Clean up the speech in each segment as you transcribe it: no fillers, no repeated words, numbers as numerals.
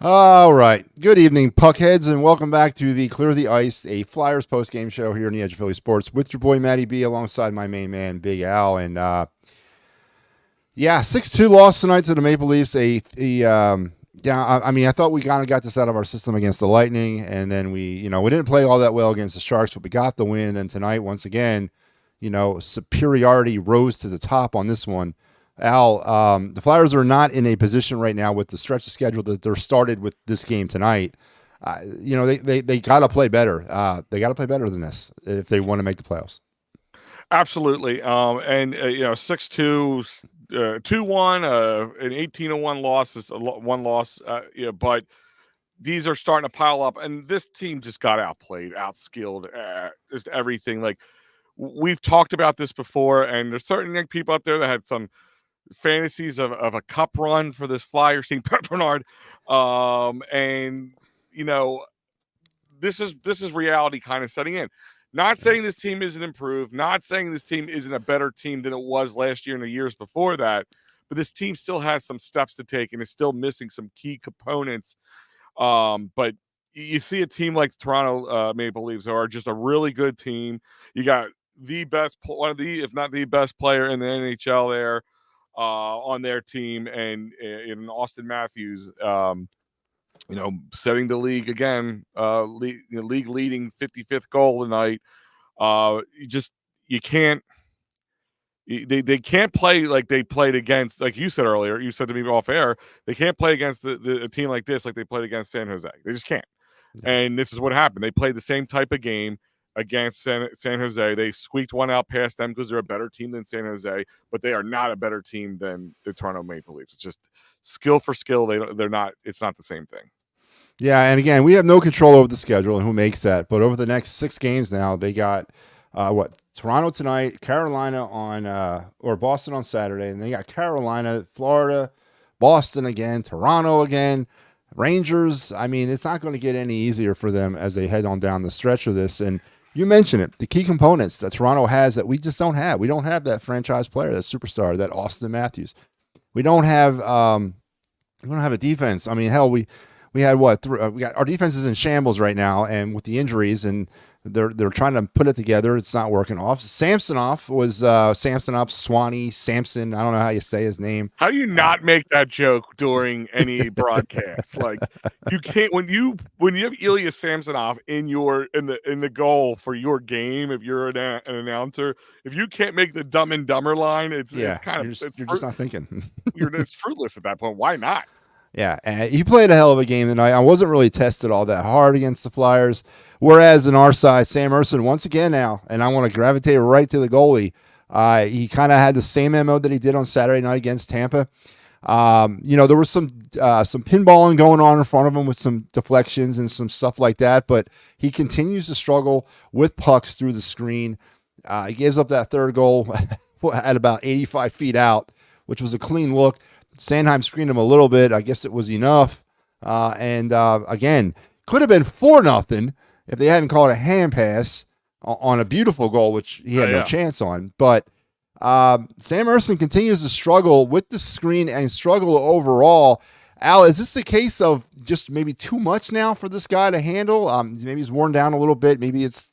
All right. Good evening, puckheads, and welcome back to the Clear the Ice, a Flyers post-game show here on the Edge of Philly Sports with your boy Matty B alongside my main man, Big Al. And yeah, 6-2 loss tonight to the Maple Leafs. I thought we kind of got this out of our system against the Lightning, and then we didn't play all that well against the Sharks, but we got the win. And then tonight, once again, superiority rose to the top on this one. Al, the Flyers are not in a position right now with the stretch of schedule that they're started with this game tonight. They got to play better. They got to play better than this if they want to make the playoffs. Absolutely. 6-2, 2-1, an 18-1 loss is one loss. But these are starting to pile up, and this team just got outplayed, outskilled, just everything. Like we've talked about this before, and there's certain people out there that had some fantasies of a cup run for this Flyers team, Bernard. And this is reality kind of setting in. Not saying this team isn't improved, not saying this team isn't a better team than it was last year and the years before that, but this team still has some steps to take and is still missing some key components. But you see a team like the Toronto Maple Leafs, who are just a really good team. You got the best, one of the, if not the best player in the NHL there on their team, and in Austin Matthews. Setting the league again, league leading 55th goal tonight. You can't. They can't play like they played against, like you said earlier. You said to me off air, they can't play against a team like this like they played against San Jose. They just can't. And this is what happened. They played the same type of game against San Jose. They squeaked one out past them because they're a better team than San Jose, but they are not a better team than the Toronto Maple Leafs. It's just skill for skill. They're not. It's not the same thing. Yeah, and again, we have no control over the schedule and who makes that. But over the next 6 games now, they got Toronto tonight, Carolina or Boston on Saturday, and they got Carolina, Florida, Boston again, Toronto again, Rangers. I mean, it's not going to get any easier for them as they head on down the stretch of this. And you mentioned it, the key components that Toronto has that we just don't have. We don't have that franchise player, that superstar, that Austin Matthews. We don't have a defense. I mean, hell, we had we got our defense is in shambles right now, and with the injuries, and they're trying to put it together. It's not working off. Samsonov was Swanee Samson. I don't know how you say his name. How do you not make that joke during any broadcast? Like you can't when you have Ilya Samsonov in the goal for your game. If you're an announcer, if you can't make the Dumb and Dumber line, it's kind of you're just not thinking. It's fruitless at that point. Why not? Yeah, and he played a hell of a game tonight. I wasn't really tested all that hard against the Flyers. Whereas in our side, Sam Ersson, once again now, and I want to gravitate right to the goalie, he kind of had the same MO that he did on Saturday night against Tampa. There was some pinballing going on in front of him with some deflections and some stuff like that, but he continues to struggle with pucks through the screen. He gives up that third goal at about 85 feet out, which was a clean look. Sanheim screened him a little bit. I guess it was enough. Again, could have been 4-0 if they hadn't called a hand pass on a beautiful goal, which he had no chance on. But Sam Ersson continues to struggle with the screen and struggle overall. Al, is this a case of just maybe too much now for this guy to handle? Maybe he's worn down a little bit. Maybe it's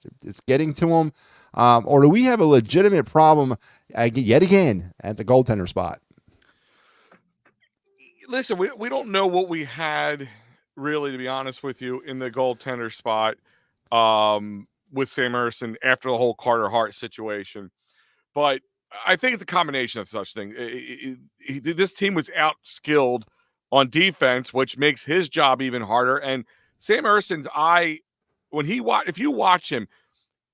getting to him. Or do we have a legitimate problem yet again at the goaltender spot? Listen, we don't know what we had, really, to be honest with you, in the goaltender spot with Sam Ersson after the whole Carter Hart situation. But I think it's a combination of such things. This team was out-skilled on defense, which makes his job even harder. And Sam Ersson's if you watch him,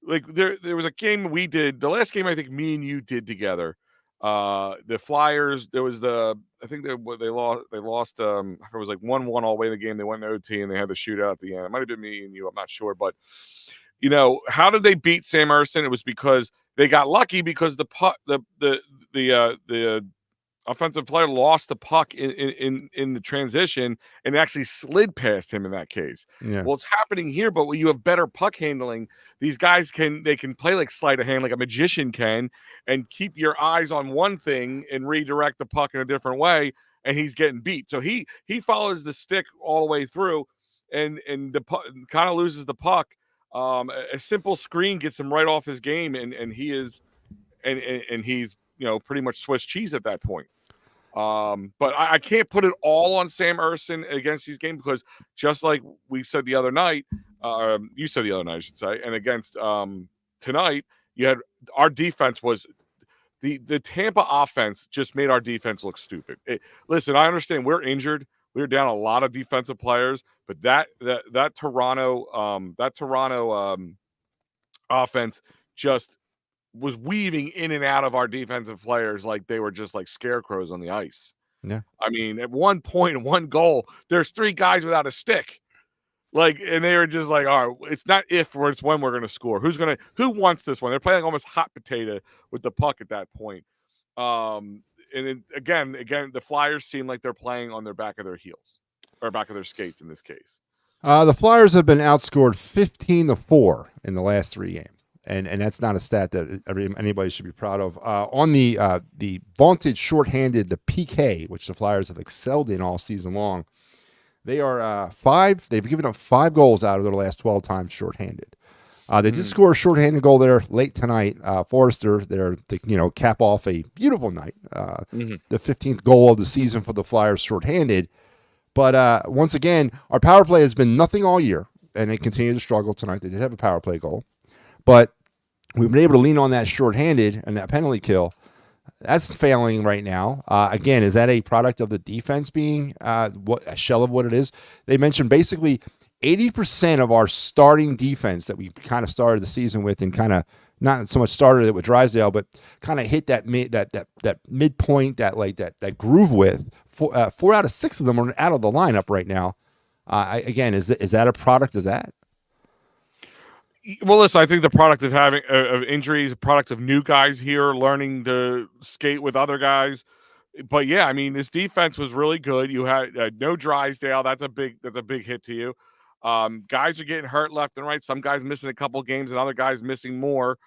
like there was a game we did, the last game I think me and you did together. The Flyers, there was I think they lost it was like 1-1 all the way in the game. They went to OT and they had the shootout at the end. It might have been me and you, I'm not sure, but how did they beat Sam Ersson? It was because they got lucky because the offensive player lost the puck in the transition and actually slid past him in that case. Yeah. Well, it's happening here, but when you have better puck handling, these guys can play like sleight of hand, like a magician can, and keep your eyes on one thing and redirect the puck in a different way. And he's getting beat. So he follows the stick all the way through, and the puck kind of loses the puck. A simple screen gets him right off his game, and he is, and he's pretty much Swiss cheese at that point. But I can't put it all on Sam Ersson against these games, because just like we said the other night, you said the other night, I should say, and against tonight, you had our defense was the Tampa offense just made our defense look stupid. Listen, I understand we're injured. We're down a lot of defensive players, but that Toronto offense just was weaving in and out of our defensive players like they were just like scarecrows on the ice. Yeah. I mean, at one point, one goal, there's 3 guys without a stick. Like, and they were just like, all right, it's not if, it's when we're going to score. Who wants this one? They're playing almost hot potato with the puck at that point. And again, the Flyers seem like they're playing on their back of their heels, or back of their skates in this case. The Flyers have been outscored 15-4 in the last 3 games. And that's not a stat that anybody should be proud of. On the vaunted shorthanded, the PK, which the Flyers have excelled in all season long, they are 5. They've given up 5 goals out of their last 12 times shorthanded. They did score a shorthanded goal there late tonight. Forrester there to cap off a beautiful night, the 15th goal of the season for the Flyers shorthanded. But once again, our power play has been nothing all year, and they continue to struggle tonight. They did have a power play goal, but we've been able to lean on that shorthanded and that penalty kill. That's failing right now. Again, is that a product of the defense being a shell of what it is? They mentioned basically 80% of our starting defense that we kind of started the season with, and kind of not so much started it with Drysdale, but kind of hit that midpoint, that groove with. 4 out of 6 of them are out of the lineup right now. Again, is that a product of that? Well, listen, I think the product of having of injuries, a product of new guys here learning to skate with other guys. But yeah, I mean, this defense was really good. You had no Drysdale. That's a big hit to you. Guys are getting hurt left and right. Some guys missing a couple games, and other guys missing more.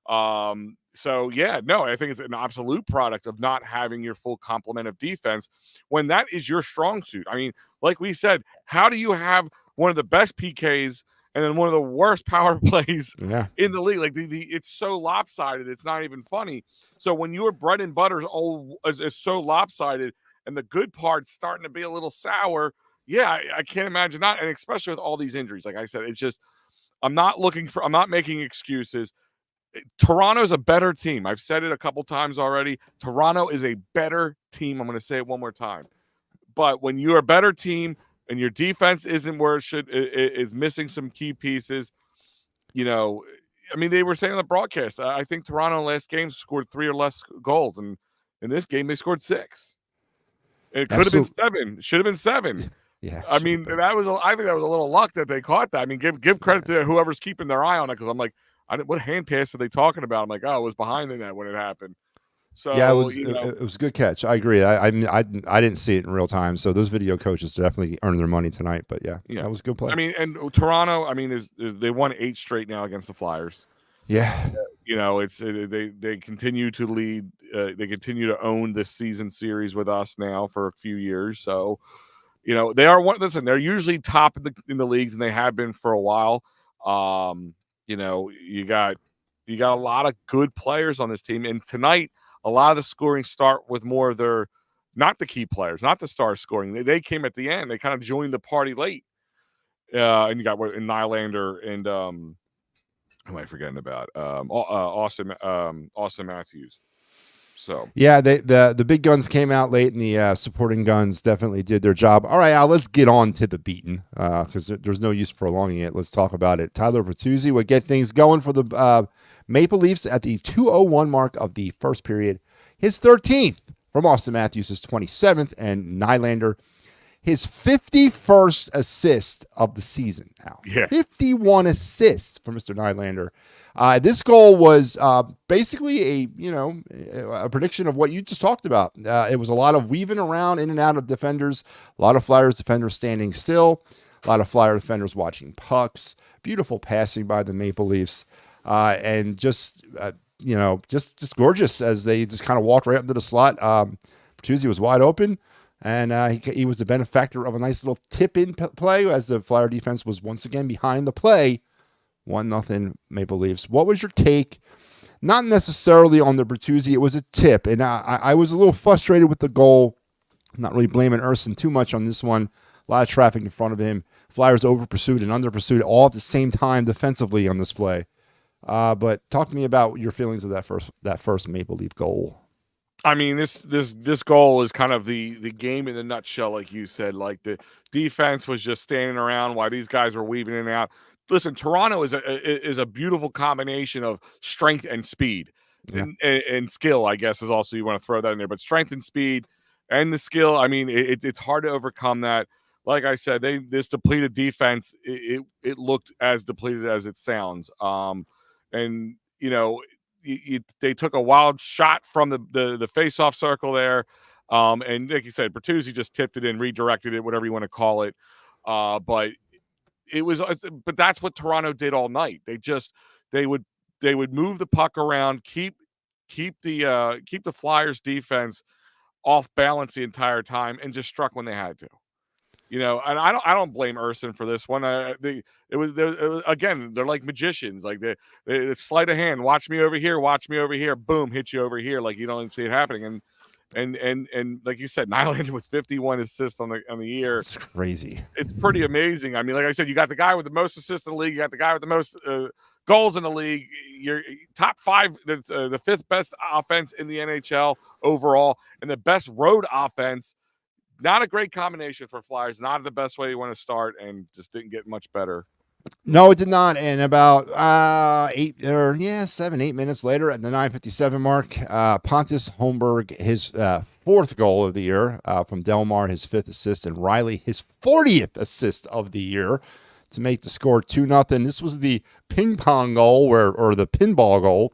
So yeah, no, I think it's an absolute product of not having your full complement of defense when that is your strong suit. I mean, like we said, how do you have one of the best PKs and then one of the worst power plays in the league? Like it's so lopsided, it's not even funny. So when your bread and butter is so lopsided, and the good part's starting to be a little sour, yeah, I can't imagine that. And especially with all these injuries, like I said, it's just I'm not making excuses. Toronto's a better team. I've said it a couple times already. Toronto is a better team. I'm going to say it one more time. But when you're a better team and your defense isn't where it should, is missing some key pieces, I mean, they were saying on the broadcast, I think Toronto last game scored 3 or less goals, and in this game they scored 6. And it could have been 7. Should have been 7. Yeah. I mean, I think that was a little luck that they caught that. I mean, give credit to whoever's keeping their eye on it, because I'm like, what hand pass are they talking about? I'm like, oh, it was behind the net when it happened. So yeah, it was a good catch. I agree. I didn't see it in real time, so those video coaches definitely earned their money tonight. But yeah, that was a good play. I mean, and Toronto, I mean, they won 8 straight now against the Flyers. Yeah, they continue to lead. They continue to own this season series with us now for a few years. So, they are one. Listen, they're usually top in the leagues, and they have been for a while. You got a lot of good players on this team, and tonight a lot of the scoring start with more of their, not the key players, not the star scoring. They came at the end. They kind of joined the party late. And you got Nylander and who am I forgetting about? Austin Matthews. So yeah, the big guns came out late, and the supporting guns definitely did their job. All right, Al, let's get on to the beaten, because there's no use prolonging it. Let's talk about it. Tyler Bertuzzi would get things going for the Maple Leafs at the 2:01 mark of the first period. His 13th from Austin Matthews, his 27th, and Nylander, his 51st assist of the season now. Yeah. 51 assists for Mr. Nylander. This goal was basically a prediction of what you just talked about. It was a lot of weaving around in and out of defenders, a lot of Flyers defenders standing still, a lot of Flyer defenders watching pucks, beautiful passing by the Maple Leafs, and just gorgeous as they just kind of walked right up to the slot. Bertuzzi was wide open, and he was the benefactor of a nice little tip-in play as the Flyer defense was once again behind the play. 1-0 Maple Leafs. What was your take? Not necessarily on the Bertuzzi. It was a tip, and I was a little frustrated with the goal. I'm not really blaming Ersson too much on this one. A lot of traffic in front of him. Flyers over pursued and under pursued all at the same time defensively on this play. But talk to me about your feelings of that first Maple Leaf goal. I mean, this goal is kind of the game in a nutshell, like you said. Like the defense was just standing around while these guys were weaving in and out. Listen, Toronto is a beautiful combination of strength and speed, and skill. I guess is also you want to throw that in there, but strength and speed and the skill. I mean, it's hard to overcome that. Like I said, this depleted defense. It looked as depleted as it sounds. And they took a wild shot from the face-off circle there, and like you said, Bertuzzi just tipped it in, redirected it, whatever you want to call it. But that's what Toronto did all night. They would move the puck around, keep the Flyers defense off balance the entire time, and just struck when they had to. And I don't blame Ersson for this one. It was again, they're like magicians. Like they sleight of hand. Watch me over here. Watch me over here. Boom, hit you over here. Like you don't even see it happening. And like you said, Nylander with 51 assists on the year. It's crazy. It's pretty amazing. I mean, like I said, you got the guy with the most assists in the league. You got the guy with the most goals in the league. You're top 5, the 5th best offense in the NHL overall, and the best road offense. Not a great combination for Flyers. Not the best way you want to start, and just didn't get much better. No, it did not. And about 7, 8 minutes later, at the 9:57 mark, Pontus Holmberg, his 4th goal of the year from Delmar, his 5th assist, and Riley, his 40th assist of the year to make the score 2-0. This was the ping pong goal, or the pinball goal.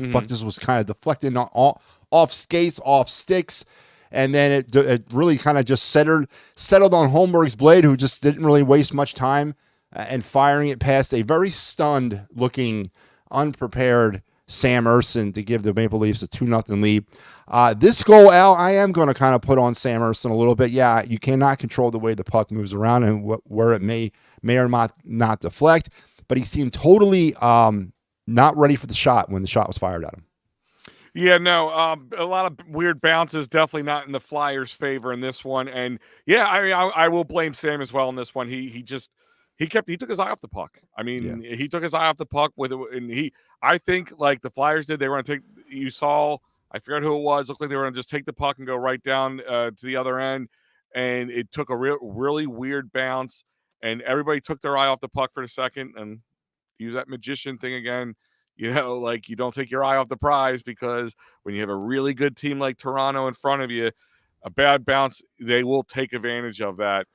Mm-hmm. Puck just was kind of deflected off skates, off sticks. And then it really kind of just settled on Holmberg's blade, who just didn't really waste much time and firing it past a very stunned-looking, unprepared Sam Ersson to give the Maple Leafs a 2-0 lead. This goal, Al, I am going to kind of put on Sam Ersson a little bit. Yeah, you cannot control the way the puck moves around and where it may or not deflect, but he seemed totally not ready for the shot when the shot was fired at him. Yeah, no, a lot of weird bounces, definitely not in the Flyers' favor in this one. And yeah, I mean, I will blame Sam as well in this one. He took his eye off the puck. I mean, He took his eye off the puck with it, and I think like the Flyers did, they were going to take. You saw, I forgot who it was. Looked like they were going to just take the puck and go right down to the other end, and it took a really weird bounce, and everybody took their eye off the puck for a second and use that magician thing again. Like you don't take your eye off the prize, because when you have a really good team like Toronto in front of you, a bad bounce, they will take advantage of that.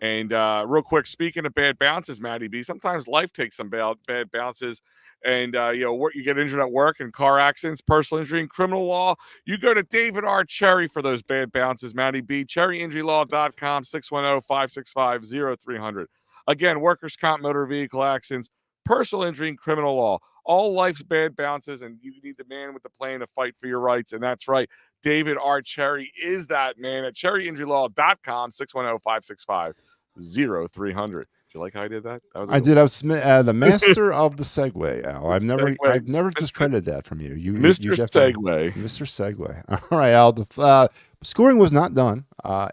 And real quick, speaking of bad bounces, Matty B, sometimes life takes some bad bounces. And, you get injured at work and car accidents, personal injury, and criminal law. You go to David R. Cherry for those bad bounces, Matty B. CherryInjuryLaw.com, 610-565-0300. Again, workers' comp, motor vehicle accidents, personal injury, and criminal law. All life's bad bounces, and you need the man with the plan to fight for your rights. And that's right. David R. Cherry is that man at CherryInjuryLaw.com, 610-565-0300. Did you like how I did that? I did. I was the master of the segue, Al. I've never discredited that from you. Mr. Segue. Mr. Segue. All right, Al. The scoring was not done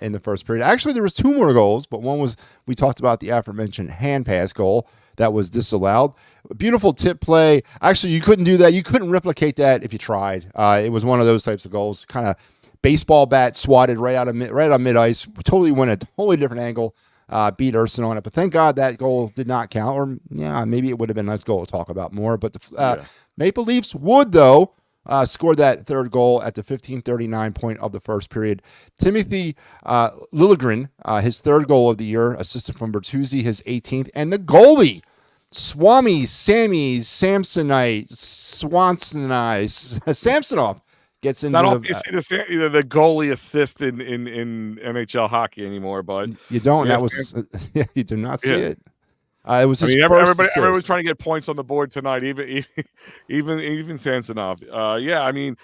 in the first period. Actually, there was 2 more goals, but one was, we talked about the aforementioned hand pass goal that was disallowed. A beautiful tip play. Actually, you couldn't do that. You couldn't replicate that if you tried. It was one of those types of goals, kind of baseball bat swatted right on mid ice. Totally went a totally different angle. Beat Ersson on it, but thank God that goal did not count. Or maybe it would have been a nice goal to talk about more. But the Maple Leafs would, though, scored that third goal at the 15:39 point of the first period. Timothy Liljegren, his third goal of the year, assisted from Bertuzzi, his 18th. And the goalie, Swami Sammy Samsonite Samsonov gets into Not often you see the goalie assist in NHL hockey anymore, but you don't. yeah, That was you do not see it. It was his first everybody's trying to get points on the board tonight, even Samsonov. Yeah, I mean,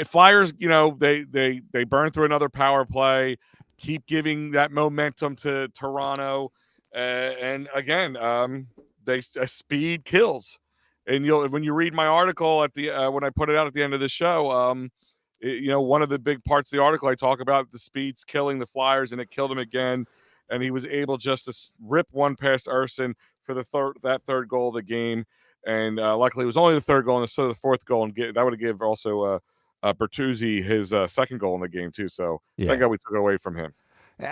Flyers, they burn through another power play, keep giving that momentum to Toronto, and again, they speed kills. And when you read my article at the when I put it out at the end of the show, one of the big parts of the article I talk about the speeds killing the Flyers, and it killed him again. And he was able just to rip one past Urson for that third goal of the game. And luckily, it was only the third goal instead of the fourth goal, and that would have given also Bertuzzi his second goal in the game too. So thank God we took it away from him.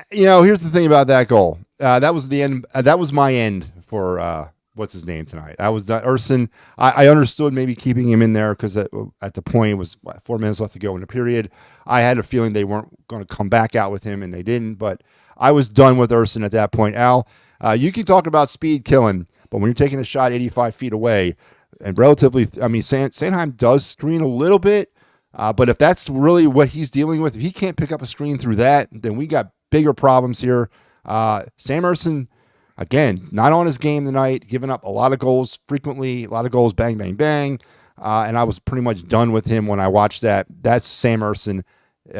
Here's the thing about that goal. That was the end. That was my end for what's his name tonight. I was done. Urson. I understood maybe keeping him in there because at the point it was 4 minutes left to go in the period. I had a feeling they weren't going to come back out with him, and they didn't. But I was done with Urson at that point. Al, you can talk about speed killing, but when you're taking a shot 85 feet away, and relatively, I mean, Sanheim does screen a little bit, but if that's really what he's dealing with, if he can't pick up a screen through that, then we got bigger problems here. Sam Urson, again, not on his game tonight, giving up a lot of goals frequently, a lot of goals, bang, bang, bang. And I was pretty much done with him when I watched that. That's Sam Urson.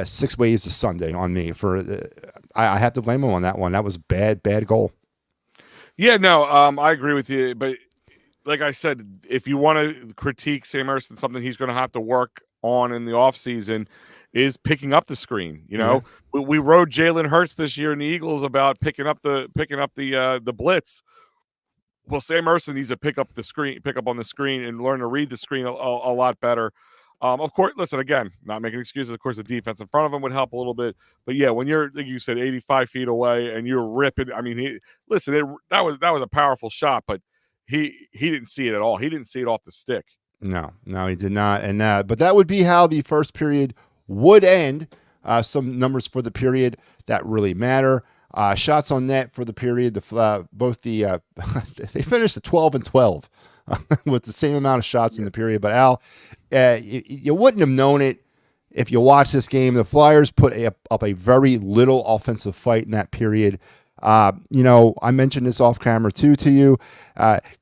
6 ways to Sunday on me for I have to blame him on that one. That was bad goal. Yeah, no, I agree with you. But like I said, if you want to critique Sam Urson, something he's going to have to work on in the offseason is picking up the screen. We rode Jalen Hurts this year in the Eagles about picking up the blitz. Well, Sam Urson needs to pick up on the screen and learn to read the screen a lot better. Of course, listen, again, not making excuses. Of course, the defense in front of him would help a little bit. But yeah, when you're, like you said, 85 feet away and you're ripping, I mean, that was a powerful shot, but he didn't see it at all. He didn't see it off the stick. No, he did not. And but that would be how the first period would end. Some numbers for the period that really matter. Shots on net for the period. They finished at 12 and 12. With the same amount of shots in the period. But Al, you wouldn't have known it if you watched this game. The Flyers put up a very little offensive fight in that period. I mentioned this off camera too to you.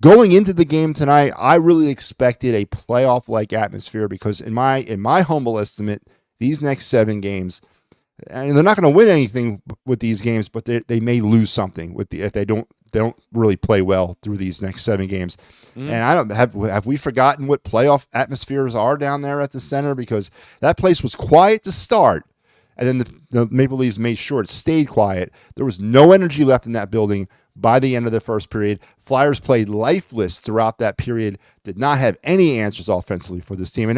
Going into the game tonight, I really expected a playoff-like atmosphere because in my humble estimate, these next 7 games, and they're not going to win anything with these games, but they may lose something if they don't really play well through these next 7 games. And I don't have we forgotten what playoff atmospheres are down there at the center, because that place was quiet to start, and then the Maple Leafs made sure it stayed quiet. There was no energy left in that building by the end of the first period. Flyers played lifeless throughout that period, did not have any answers offensively for this team, and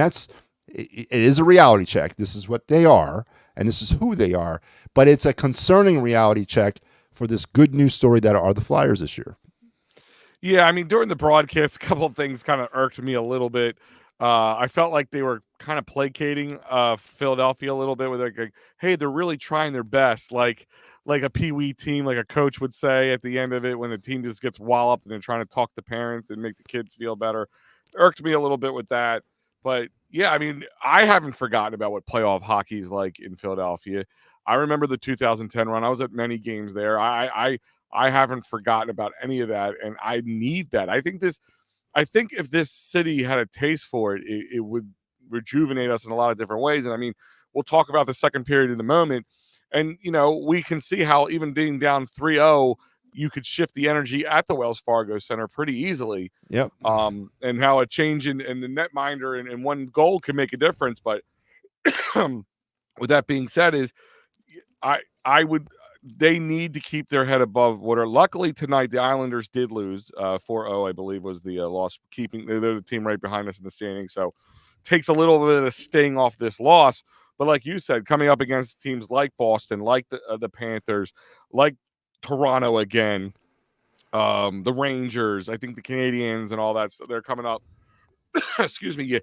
it is a reality check. This is what they are, and this is who they are, but it's a concerning reality check for this good news story that are the Flyers this year. Yeah, I mean, during the broadcast, a couple of things kind of irked me a little bit. I felt like they were kind of placating Philadelphia a little bit with like, hey, they're really trying their best, like a peewee team, like a coach would say at the end of it when the team just gets walloped and they're trying to talk to parents and make the kids feel better. Irked me a little bit with that. But yeah, I mean, I haven't forgotten about what playoff hockey is like in Philadelphia. I remember the 2010 run. I was at many games there. I haven't forgotten about any of that, and I need that. I think if this city had a taste for it, it would rejuvenate us in a lot of different ways. And I mean, we'll talk about the second period in a moment. And, we can see how even being down 3-0, you could shift the energy at the Wells Fargo Center pretty easily. Yep. And how a change in the netminder and one goal can make a difference. But with that being said, they need to keep their head above water. Luckily tonight, the Islanders did lose 4-0, I believe was the loss. They're the team right behind us in the standings. So takes a little bit of sting off this loss. But like you said, coming up against teams like Boston, like the Panthers, like Toronto again, the Rangers, I think the Canadians and all that, so they're coming up. Excuse me.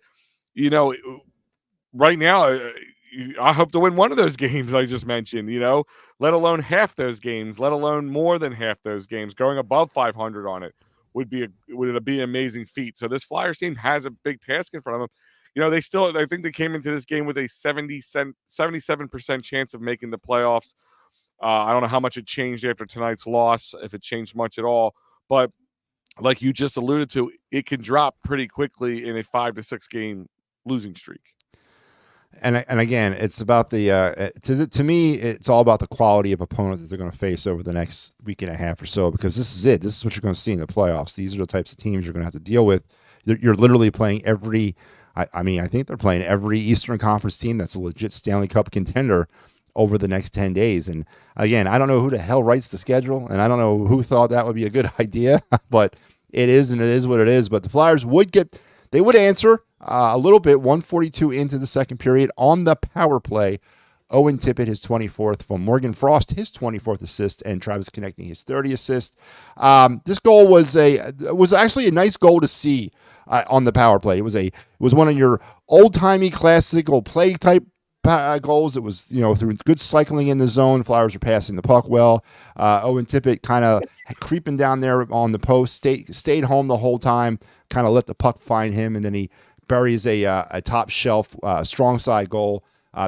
right now, I hope to win one of those games I just mentioned, let alone half those games, let alone more than half those games. Going above 500 on it would be an amazing feat. So this Flyers team has a big task in front of them. I think they came into this game with a 77% chance of making the playoffs. I don't know how much it changed after tonight's loss, if it changed much at all, but like you just alluded to, it can drop pretty quickly in a 5 to 6 game losing streak. And again, it's about to me, it's all about the quality of opponent that they're going to face over the next week and a half or so, because this is it. This is what you're going to see in the playoffs. These are the types of teams you're going to have to deal with. You're literally playing every. I think they're playing every Eastern Conference team that's a legit Stanley Cup contender over the next 10 days. And again, I don't know who the hell writes the schedule, and I don't know who thought that would be a good idea, but it is, and it is what it is. But the Flyers would answer a little bit, 142 into the second period on the power play. Owen Tippett, his 24th, from Morgan Frost, his 24th assist, and Travis Konecny, his 30th assist. This goal was actually a nice goal to see on the power play. It was one of your old-timey classical play type goals. It was, through good cycling in the zone. Flyers were passing the puck well. Owen Tippett kind of creeping down there on the post, stayed home the whole time, kind of let the puck find him, and then he buries a top shelf strong side goal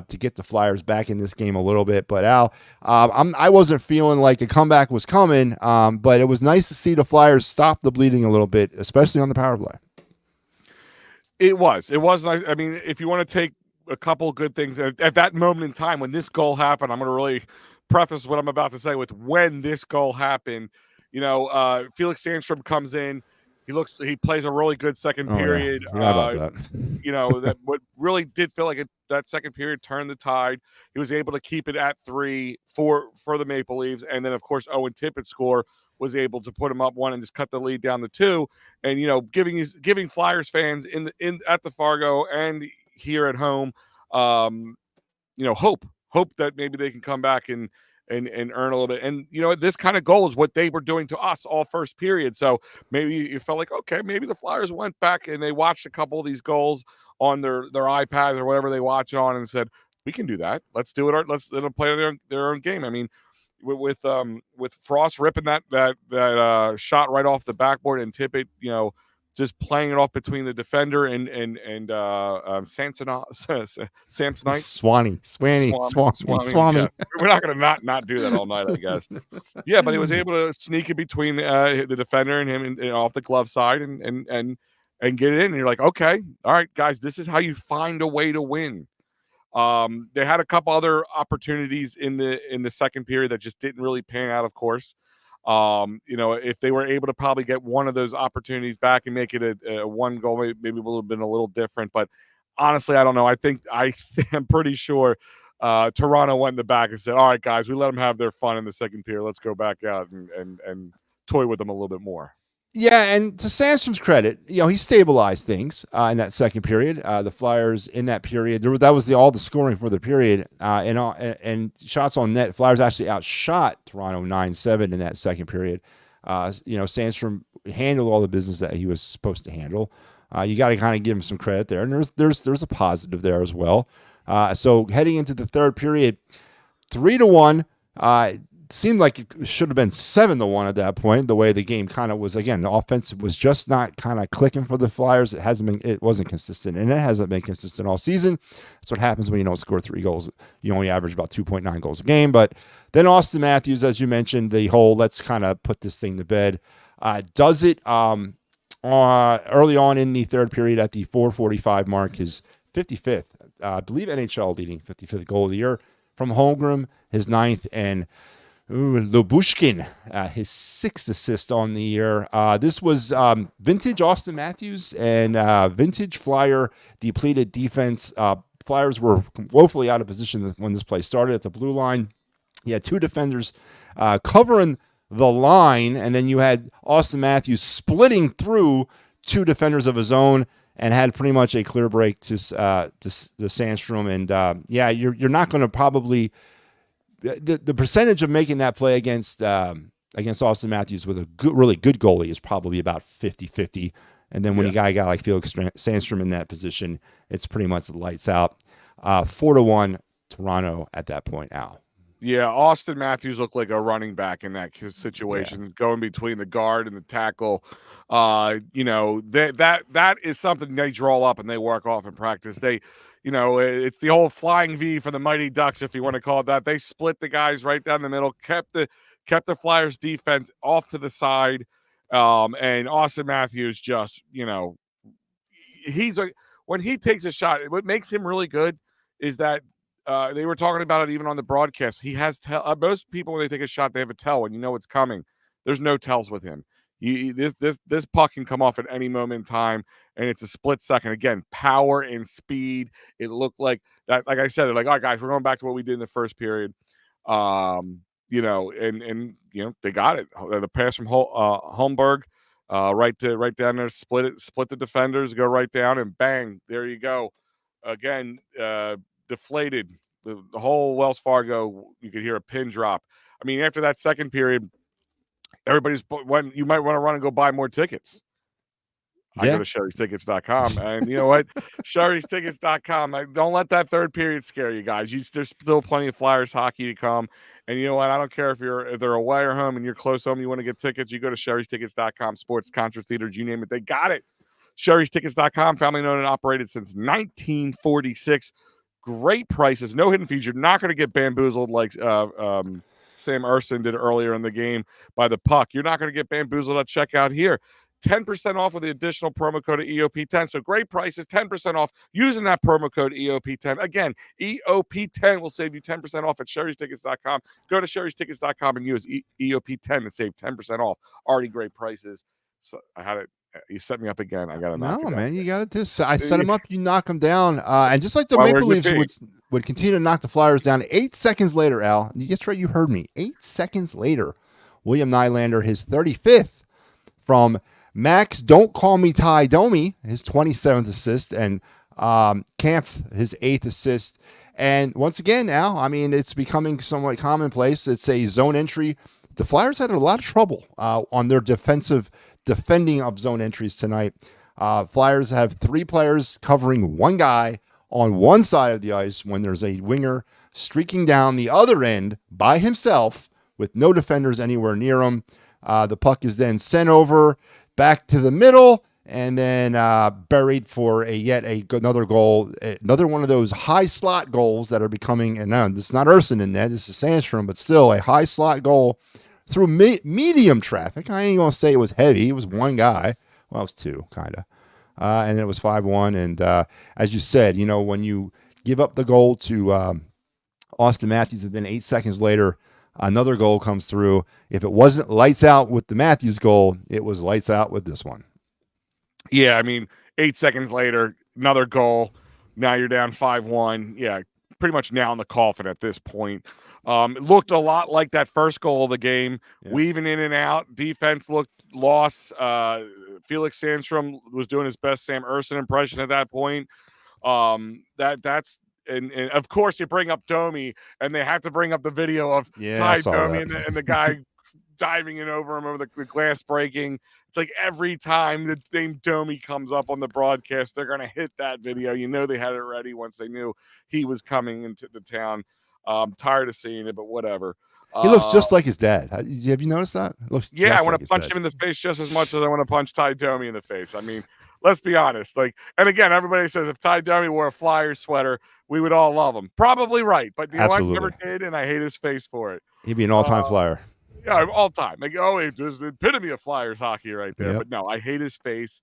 to get the Flyers back in this game a little bit. But Al, I wasn't feeling like a comeback was coming, but it was nice to see the Flyers stop the bleeding a little bit, especially on the power play. It was nice. I mean, if you want to take a couple of good things at that moment in time when this goal happened, I'm going to really preface what I'm about to say with when this goal happened. Felix Sandstrom comes in. He plays a really good second period. Yeah. Forgot about that. That what really did feel like that second period turned the tide. He was able to keep it at 3 for the Maple Leafs, and then of course Owen Tippett's score was able to put him up 1 and just cut the lead down to 2. And giving Flyers fans at the Fargo and here at home, hope that maybe they can come back and earn a little bit. And this kind of goal is what they were doing to us all first period. So maybe you felt like, okay, maybe the Flyers went back and they watched a couple of these goals on their iPads or whatever they watch it on and said, we can do that. Let's do it. Let's let them play their own game. I mean, with Frost ripping that shot right off the backboard and Tippett, just playing it off between the defender and Samsonite. Swami. Yeah. We're not going to not do that all night, I guess. Yeah, but he was able to sneak it between the defender and him and off the glove side and get it in. And you're like, okay, all right, guys, this is how you find a way to win. They had a couple other opportunities in the second period that just didn't really pan out, of course. If they were able to probably get one of those opportunities back and make it a one goal, maybe it would have been a little different. But honestly, I don't know. I'm pretty sure Toronto went in the back and said, all right, guys, we let them have their fun in the second period. Let's go back out and toy with them a little bit more. Yeah, and to Sandstrom's credit, he stabilized things in that second period. The Flyers in that period, that was all the scoring for the period, and shots on net. Flyers actually outshot Toronto 9-7 in that second period. Sandstrom handled all the business that he was supposed to handle. You got to kind of give him some credit there, and there's a positive there as well. So heading into the third period, 3-1. Seemed like it should have been 7-1 at that point. The way the game kind of was, again, the offense was just not kind of clicking for the Flyers. It wasn't consistent, and it hasn't been consistent all season. That's what happens when you don't score 3 goals. You only average about 2.9 goals a game. But then Austin Matthews, as you mentioned, the whole let's kind of put this thing to bed. Does it early on in the third period at the 4:45 mark, his 55th, I believe NHL leading 55th goal of the year from Holmgren, his 9th, and Lyubushkin, his 6th assist on the year. This was vintage Austin Matthews and vintage Flyer depleted defense. Flyers were woefully out of position when this play started at the blue line. You had 2 defenders covering the line, and then you had Austin Matthews splitting through 2 defenders of his own and had pretty much a clear break to Sandstrom. And you're not going to probably. The percentage of making that play against Austin Matthews with a really good goalie is probably about 50-50. And then when you got a guy like Felix Sandstrom in that position, it's pretty much lights out. 4-1 Toronto at that point, Al. Yeah, Austin Matthews looked like a running back in that situation, going between the guard and the tackle. That is something they draw up and they work off in practice. It's the old flying V for the Mighty Ducks, if you want to call it that. They split the guys right down the middle, kept the Flyers defense off to the side, and Austin Matthews just, when he takes a shot, what makes him really good is that. They were talking about it even on the broadcast. He has most people, when they take a shot, they have a tell when you know it's coming. There's no tells with him. This puck can come off at any moment in time, and it's a split second. Again, power and speed. It looked like that. Like I said, all right, guys, we're going back to what we did in the first period. They got it. The pass from Holmberg, right down there, split the defenders, go right down, and bang, there you go. Again, deflated. The whole Wells Fargo, you could hear a pin drop. I mean, after that second period, when you might want to run and go buy more tickets. I go to Sherry'sTickets.com, and you know what? Sherry'sTickets.com. Don't let that third period scare you guys. There's still plenty of Flyers hockey to come, and you know what? I don't care if they're away or home and you're close home. You want to get tickets, you go to Sherry'sTickets.com. Sports, concerts, theaters, you name it, they got it. Sherry'sTickets.com, family owned and operated since 1946. Great prices, no hidden fees. You're not going to get bamboozled like Sam Ersson did earlier in the game by the puck. You're not going to get bamboozled at checkout here. 10% off with the additional promo code of EOP10. So great prices, 10% off using that promo code EOP10. Again, EOP10 will save you 10% off at Sherry'sTickets.com. Go to Sherry'sTickets.com and use EOP10 to save 10% off. Already great prices. So I had it. You set me up again. I got to knock it down. Man, you got to do. I set him up. You knock him down. And just like the Maple Leafs would continue to knock the Flyers down, 8 seconds later, Al, that's right, you heard me. 8 seconds later, William Nylander, his 35th from Max, Don't Call Me Ty Domi, his 27th assist, and Kampf, his 8th assist. And once again, Al, I mean, it's becoming somewhat commonplace. It's a zone entry. The Flyers had a lot of trouble on their defending of zone entries tonight. Flyers have 3 players covering one guy on one side of the ice when there's a winger streaking down the other end by himself with no defenders anywhere near him. The puck is then sent over back to the middle and then buried for another goal, another one of those high slot goals that are becoming, and now this is not Ersson in there, this is Sandstrom, but still a high slot goal through medium traffic. I ain't going to say it was heavy. It was one guy. Well, it was 2, kind of. And it was 5-1. And as you said, when you give up the goal to Austin Matthews and then 8 seconds later, another goal comes through. If it wasn't lights out with the Matthews goal, it was lights out with this one. Yeah, I mean, 8 seconds later, another goal. Now you're down 5-1. Yeah, pretty much now in the coffin at this point. It looked a lot like that first goal of the game, weaving in and out. Defense looked lost. Felix Sandstrom was doing his best Sam Ersson impression at that point. That's and of course you bring up Domi, and they have to bring up the video of Ty Domi and the guy diving in over him, over the glass breaking. It's like every time the name Domi comes up on the broadcast, they're going to hit that video. They had it ready once they knew he was coming into the town. I'm tired of seeing it, but whatever. He looks just like his dad. Have you noticed that? I want to punch him in the face just as much as I want to punch Ty Domi in the face. I mean, let's be honest. And again, everybody says if Ty Domi wore a Flyers sweater, we would all love him. Probably right, but I never did, and I hate his face for it. He'd be an all-time Flyer. Yeah, all time. It was the epitome of Flyers hockey right there. Yep. But no, I hate his face.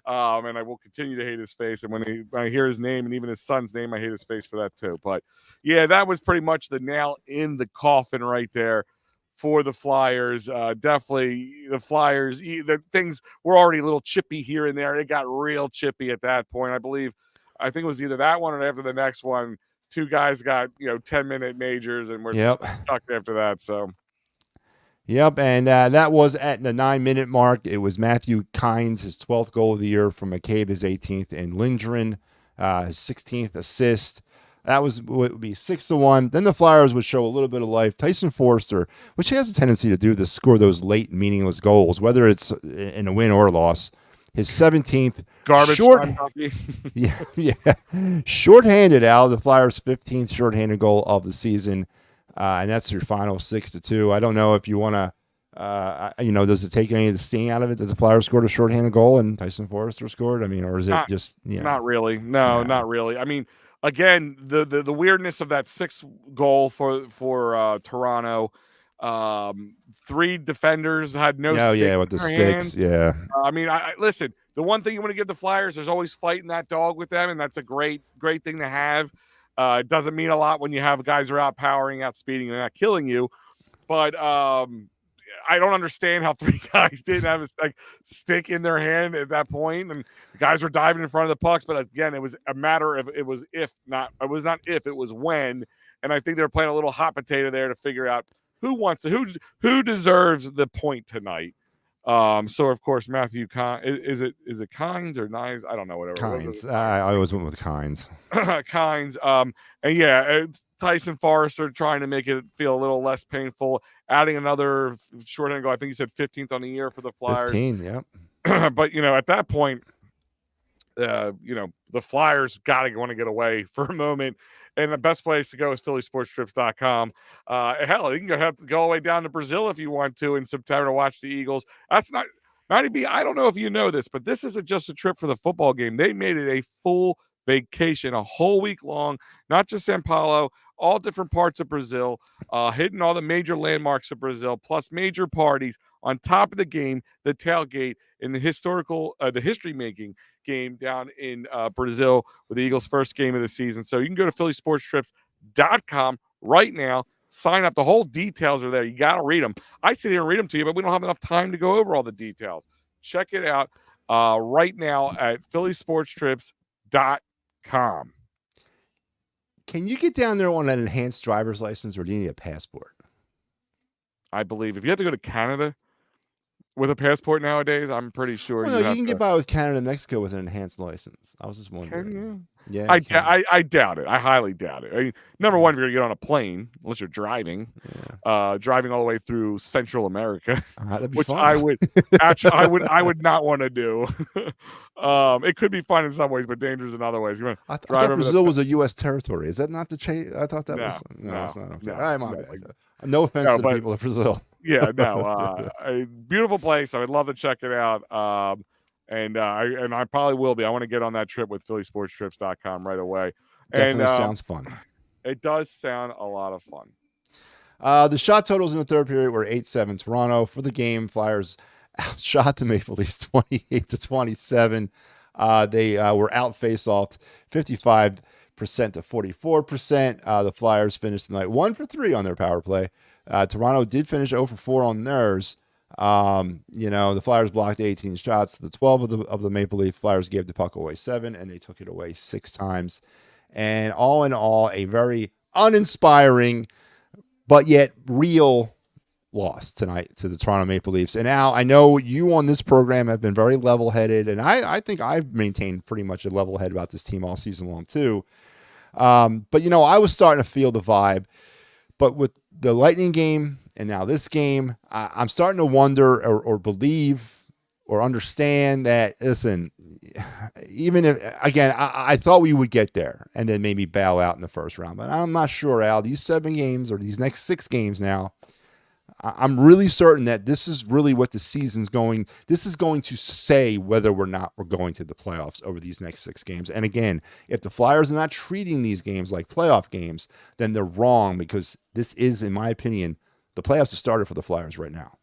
And I will continue to hate his face. And when I hear his name and even his son's name, I hate his face for that too. But yeah, that was pretty much the nail in the coffin right there for the Flyers. Definitely the Flyers, the things were already a little chippy here and there. It got real chippy at that point. I think it was either that one or after the next one, 2 guys got, 10-minute majors and we're stuck after that. So. Yep, and that was at the 9-minute mark. It was Matthew Kynes, his 12th goal of the year, from McCabe, his 18th, and Lindgren, his 16th assist. That would be 6-1. Then the Flyers would show a little bit of life. Tyson Forster, which he has a tendency to do, to score those late meaningless goals, whether it's in a win or a loss. his 17th. Garbage Short, time, Bucky. yeah. Shorthanded, Al, the Flyers' 15th shorthanded goal of the season. And that's your final 6-2. I don't know if you want to, does it take any of the sting out of it that the Flyers scored a shorthanded goal and Tyson Forrester scored? I mean, or is it just, Not really. No, not really. I mean, again, the weirdness of that 6th goal for Toronto. 3 defenders had no sticks with the in their sticks. hands. Yeah. I mean, I listen, the one thing you want to give the Flyers, there's always fighting that dog with them, and that's a great thing to have. It doesn't mean a lot when you have guys who are outpowering, outspeeding, and not killing you. But I don't understand how 3 guys didn't have a stick in their hand at that point, and the guys were diving in front of the pucks. But again, it was a matter of it was when, and I think they were playing a little hot potato there to figure out who deserves the point tonight. So of course Matthew is it Kynes or Knives? I don't know, whatever. Kynes. I always went with Kynes. Kynes. And yeah, Tyson Forrester trying to make it feel a little less painful, adding another shorthand goal. I think he said 15th on the year for the Flyers. 15, yep. But at that point, the Flyers want to get away for a moment. And the best place to go is phillysportstrips.com. Hell, you can have to go all the way down to Brazil if you want to in September to watch the Eagles. That's not be. I don't know if you know this, but this isn't just a trip for the football game. They made it a full vacation, a whole week long, not just São Paulo, all different parts of Brazil, hitting all the major landmarks of Brazil, plus major parties on top of the game, the tailgate, in the history-making game down in Brazil with the Eagles' first game of the season. So you can go to phillysportstrips.com right now. Sign up. The whole details are there. You got to read them. I sit here and read them to you, but we don't have enough time to go over all the details. Check it out right now at phillysportstrips.com. Can you get down there on an enhanced driver's license, or do you need a passport? I believe if you have to go to Canada with a passport nowadays, I'm pretty sure you can get by with Canada and Mexico with an enhanced license. I was just wondering. Can you? Yeah, I doubt it. I highly doubt it. I mean, number one, if you're going to get on a plane, unless you're driving, driving all the way through Central America, which fun. I would not want to do. It could be fun in some ways, but dangerous in other ways. I thought Brazil was a U.S. territory. Is that not the chase? I thought that was. No, it's not. Okay. My bad. No offense to the people of Brazil. Yeah, no. A beautiful place. I would love to check it out. And I probably will be. I want to get on that trip with phillysportstrips.com right away. Definitely sounds fun. It does sound a lot of fun. The shot totals in the third period were 8-7 Toronto. For the game, Flyers outshot the Maple Leafs 28-27. They were out face-offed 55% to 44%. The Flyers finished the night 1 for 3 on their power play. Toronto did finish 0 for 4 on theirs. The Flyers blocked 18 shots. The 12 of the Maple Leaf Flyers gave the puck away 7, and they took it away 6 times. And all in all, a very uninspiring, but yet real loss tonight to the Toronto Maple Leafs. And Al, I know you on this program have been very level-headed, and I think I've maintained pretty much a level head about this team all season long too. But I was starting to feel the vibe. But with the Lightning game and now this game, I'm starting to wonder or believe or understand that, listen, even if, again, I thought we would get there and then maybe bail out in the first round. But I'm not sure, Al. These 7 games or these next 6 games now, I'm really certain that this is really what the season's going. This is going to say whether or not we're going to the playoffs over these next 6 games. And again, if the Flyers are not treating these games like playoff games, then they're wrong, because this is, in my opinion, the playoffs have started for the Flyers right now.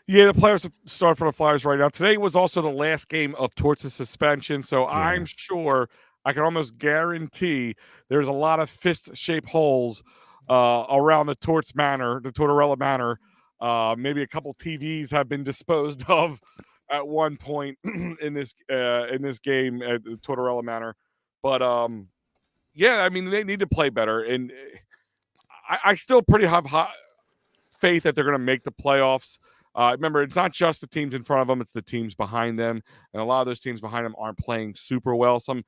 Yeah, the playoffs have started for the Flyers right now. Today was also the last game of Torts' suspension, so I'm sure, I can almost guarantee there's a lot of fist-shaped holes around the Tortorella Manor. Maybe a couple TVs have been disposed of at one point in this game at the Tortorella Manor. But I mean, they need to play better, and I still pretty have high faith that they're going to make the playoffs. Remember, it's not just the teams in front of them; it's the teams behind them, and a lot of those teams behind them aren't playing super well. Some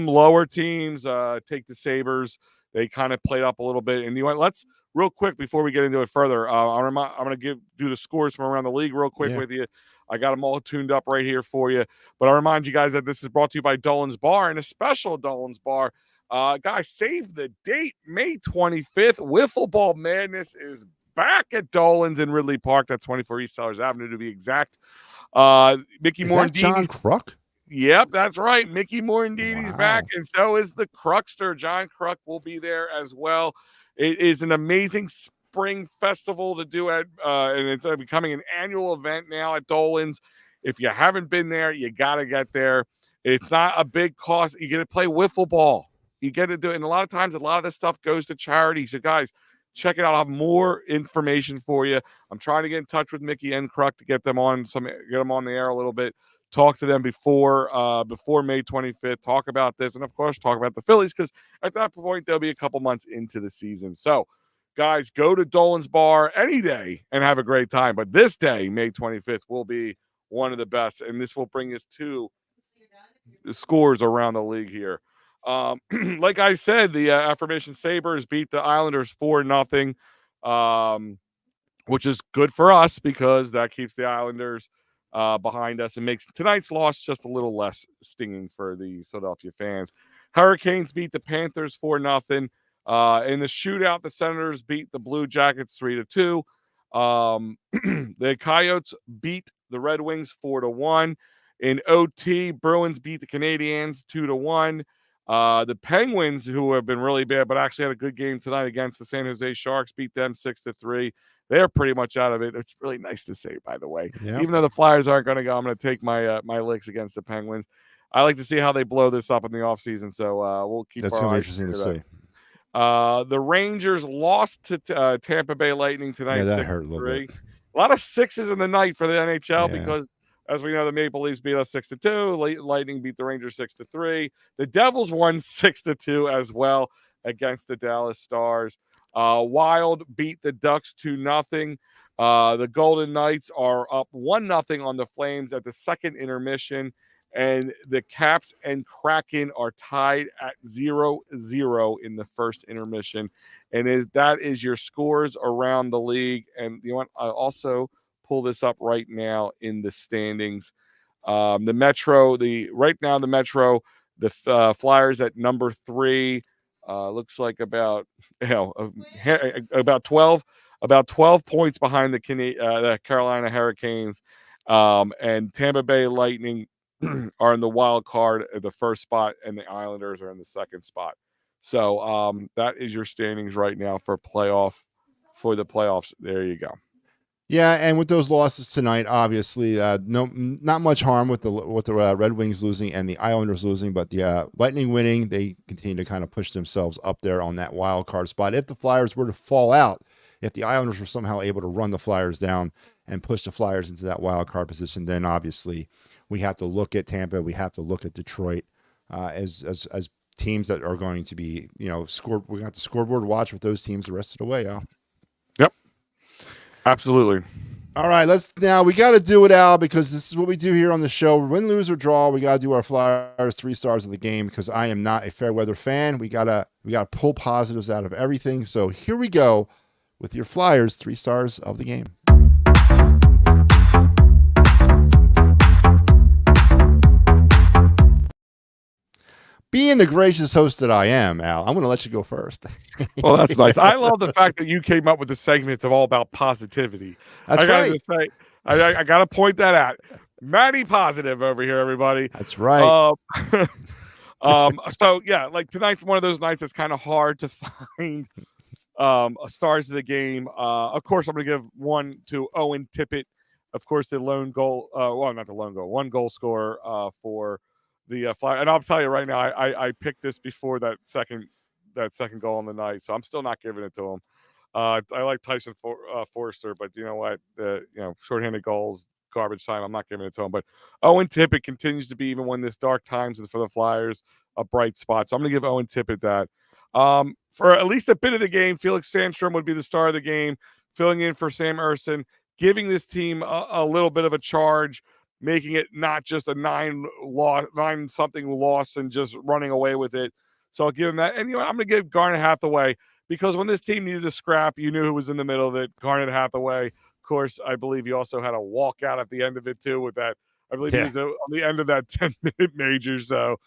lower teams, take the Sabres. They kind of played up a little bit, and let's real quick before we get into it further, I'm going to do the scores from around the league real quick with you. I got them all tuned up right here for you. But I remind you guys that this is brought to you by Dolan's Bar, and a special Dolan's Bar. Guys, save the date, May 25th. Wiffle Ball Madness is back at Dolan's in Ridley Park. That's 24 East Sellers Avenue to be exact. Mickey Morandini's. John Kruk? Yep, that's right. Mickey Morandini's back, and so is the Cruckster. John Kruk will be there as well. It is an amazing spring festival to do at, and it's becoming an annual event now at Dolan's. If you haven't been there, you got to get there. It's not a big cost. You get to play wiffle ball. You get to do it. And a lot of times, a lot of this stuff goes to charity. So, guys, check it out. I'll have more information for you. I'm trying to get in touch with Mickey and Kruk to get them on the air a little bit. Talk to them before May 25th. Talk about this, and of course, talk about the Phillies, because at that point they'll be a couple months into the season. So, guys, go to Dolan's Bar any day and have a great time. But this day, May 25th, will be one of the best, and this will bring us to the scores around the league here. Like I said, the aforementioned Sabres beat the Islanders 4-0, which is good for us because that keeps the Islanders behind us and makes tonight's loss just a little less stinging for the Philadelphia fans. Hurricanes beat the Panthers 4-0. In the shootout, the Senators beat the Blue Jackets 3-2. The Coyotes beat the Red Wings 4-1. In OT, Bruins beat the Canadiens 2-1. The Penguins, who have been really bad but actually had a good game tonight against the San Jose Sharks, beat them 6-3. They're pretty much out of it. It's really nice to say, by the way. Yep. Even though the Flyers aren't going to go, I'm going to take my licks against the Penguins. I like to see how they blow this up in the offseason, so we'll keep That's going to be interesting to see. The Rangers lost to Tampa Bay Lightning tonight. Yeah, that hurt a little bit. A lot of sixes in the night for the NHL because, as we know, the Maple Leafs beat us 6-2. Lightning beat the Rangers 6-3. The Devils won 6-2 as well against the Dallas Stars. Wild beat the Ducks 2-0. The Golden Knights are up 1-0 on the Flames at the second intermission. And the Caps and Kraken are tied at 0-0 in the first intermission. And that is your scores around the league. And you want I also pull this up right now in the standings. The Metro, the Flyers at number 3. Looks like about 12 points behind the Carolina Hurricanes, and Tampa Bay Lightning are in the wild card at the first spot, and the Islanders are in the second spot. So that is your standings right now for the playoffs. There you go. Yeah, and with those losses tonight, obviously, not much harm with the Red Wings losing and the Islanders losing, but the Lightning winning, they continue to kind of push themselves up there on that wild card spot. If the Flyers were to fall out, if the Islanders were somehow able to run the Flyers down and push the Flyers into that wild card position, then obviously we have to look at Tampa, we have to look at Detroit as teams that are going to be, we got the scoreboard watch with those teams the rest of the way, Al. Yep. Absolutely. All right, we got to do it, Al, because this is what we do here on the show. Win, lose, or draw, we got to do our Flyers 3 stars of the game, because I am not a fair weather fan. We gotta pull positives out of everything. So here we go with your Flyers 3 stars of the game. Being the gracious host that I am, Al, I'm going to let you go first. Well, that's nice. I love the fact that you came up with the segments of all about positivity. That's right. I got to point that out. Matty Positive over here, everybody. That's right. So, yeah, like tonight's one of those nights that's kind of hard to find stars of the game. Of course, I'm going to give one to Owen Tippett. Of course, the lone goal. Not the lone goal. One goal scorer for the Flyers. And I'll tell you right now, I picked this before that second goal on the night, so I'm still not giving it to him. I like Tyson Forster, but you know what? Shorthanded goals, garbage time. I'm not giving it to him. But Owen Tippett continues to be, even when this dark times for the Flyers, a bright spot. So I'm going to give Owen Tippett that. For at least a bit of the game, Felix Sandstrom would be the star of the game, filling in for Sam Ersson, giving this team a little bit of a charge, making it not just a 9-something loss and just running away with it. So I'll give him that. And I'm going to give Garnet Hathaway because when this team needed a scrap, you knew who was in the middle of it. Garnet Hathaway. Of course, I believe he also had a walkout at the end of it too. With that, I believe he was on the end of that 10-minute major. So,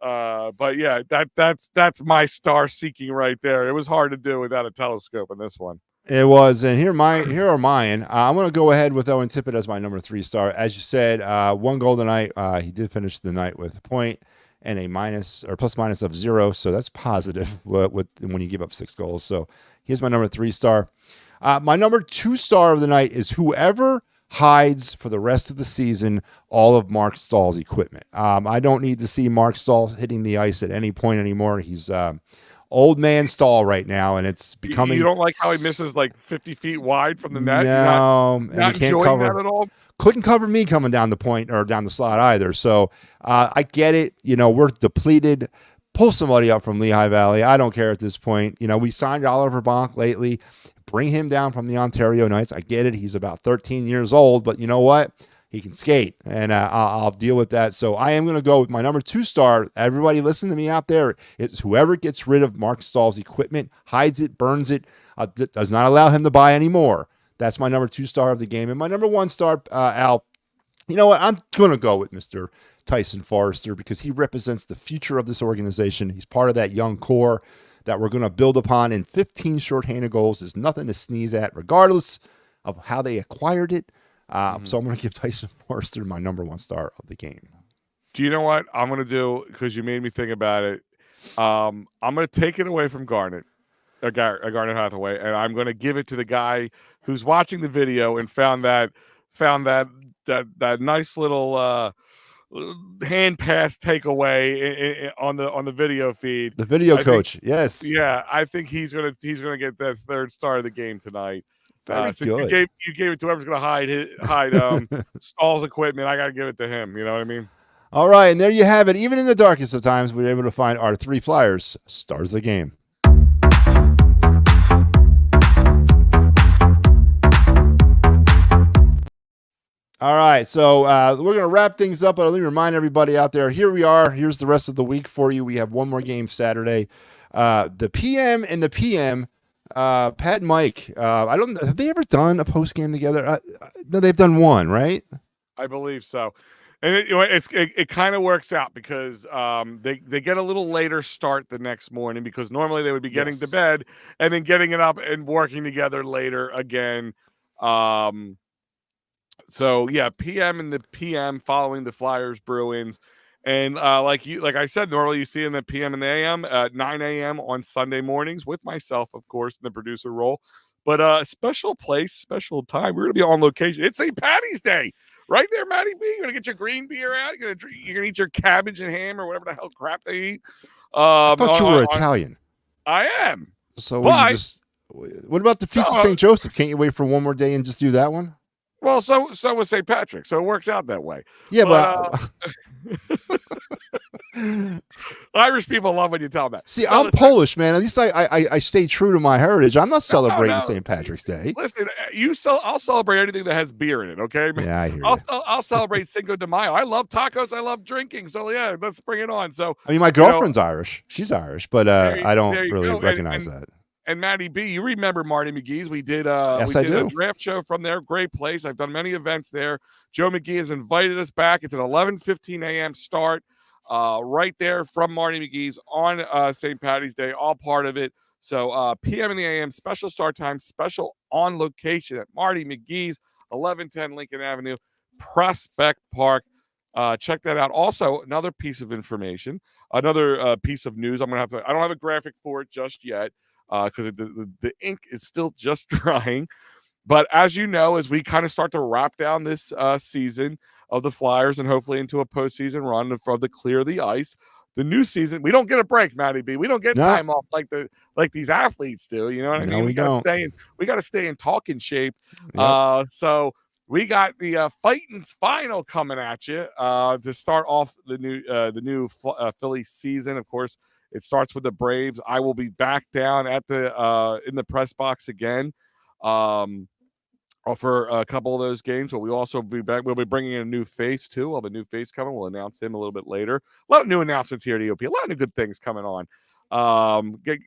but yeah, that's my star seeking right there. It was hard to do without a telescope in this one. It was, and here are mine. I'm going to go ahead with Owen Tippett as my number 3 star. As you said, 1 goal tonight. He did finish the night with a point and a plus minus of 0, so that's positive when you give up 6 goals. So here's my number 3 star. My number 2 star of the night is whoever hides for the rest of the season all of Marc Staal's equipment. I don't need to see Marc Staal hitting the ice at any point anymore. He's old man Staal right now, and it's becoming. You don't like how he misses like 50 feet wide from the net? No, not he can't enjoying cover that at all. Couldn't cover me coming down the point or down the slot either. So I get it. We're depleted. Pull somebody up from Lehigh Valley. I don't care at this point. We signed Oliver Bonk lately. Bring him down from the Ontario Knights. I get it. He's about 13 years old, but you know what? He can skate, and I'll deal with that. So I am going to go with my number 2 star. Everybody listen to me out there. It's whoever gets rid of Marc Staal's equipment, hides it, burns it, does not allow him to buy any more. That's my number 2 star of the game. And my number 1 star, Al, you know what? I'm going to go with Mr. Tyson Forrester because he represents the future of this organization. He's part of that young core that we're going to build upon, and 15 shorthanded goals is nothing to sneeze at, regardless of how they acquired it. So I'm going to give Tyson Forrester my number 1 star of the game. Do you know what I'm going to do? Because you made me think about it. I'm going to take it away from Garnet Hathaway, and I'm going to give it to the guy who's watching the video and found that nice little hand pass takeaway on the video feed. The video coach, yes, yeah. I think he's gonna get that 3rd star of the game tonight. Very good. You gave it to whoever's going to hide Staal's equipment. I got to give it to him. You know what I mean? All right, and there you have it. Even in the darkest of times, we were able to find our 3 Flyers stars of the game. All right, so we're going to wrap things up, but let me remind everybody out there, here we are. Here's the rest of the week for you. We have one more game Saturday. The PM and the PM, Pat and Mike, I don't know, have they ever done a post game together? No, they've done one, right? I believe so. And it kind of works out because they get a little later start the next morning because normally they would be getting to bed and then getting it up and working together later again. So yeah, PM and the PM following the Flyers Bruins. And like I said, normally you see in the PM and the AM at 9 a.m. on Sunday mornings with myself, of course, in the producer role. But special place, special time. We're going to be on location. It's St. Patty's Day. Right there, Matty B. You're going to get your green beer out. You're going to eat your cabbage and ham or whatever the hell crap they eat. I thought you were Italian. I am. So what about the Feast of St. Joseph? Can't you wait for one more day and just do that one? Well, so was St. Patrick, so it works out that way. Yeah, but Irish people love when you tell them that. See, I'm Polish, man. At least I stay true to my heritage. I'm not celebrating St. Patrick's Day. Listen, I'll celebrate anything that has beer in it. Okay, yeah, I hear I'll celebrate Cinco de Mayo. I love tacos. I love drinking. So yeah, let's bring it on. So I mean, my girlfriend's Irish. She's Irish, but I don't really recognize that. And Matty B, you remember Marty McGee's? We did yes, I do. A draft show from there. Great place. I've done many events there. Joe McGee has invited us back. It's an 11:15 a.m. start right there from Marty McGee's on St. Patty's Day, all part of it. So PM in the AM, special start time, special on location at Marty McGee's, 1110 Lincoln Avenue, Prospect Park. Check that out. Also, another piece of information, another piece of news. I don't have a graphic for it just yet. Because the ink is still just drying. But as you know, as we kind of start to wrap down this season of the Flyers and hopefully into a postseason run for the clear the ice, the new season, we don't get a break, Matty B. We don't get time off like these athletes do. You know what I mean? We got to stay in talking shape. Yep. So we got the Fighting's final coming at you to start off the new Philly season. Of course, it starts with the Braves. I will be back down at the in the press box again for a couple of those games. But we'll also be back. We'll be bringing in a new face too. We'll have a new face coming. We'll announce him a little bit later. A lot of new announcements here at EOP. A lot of good things coming on.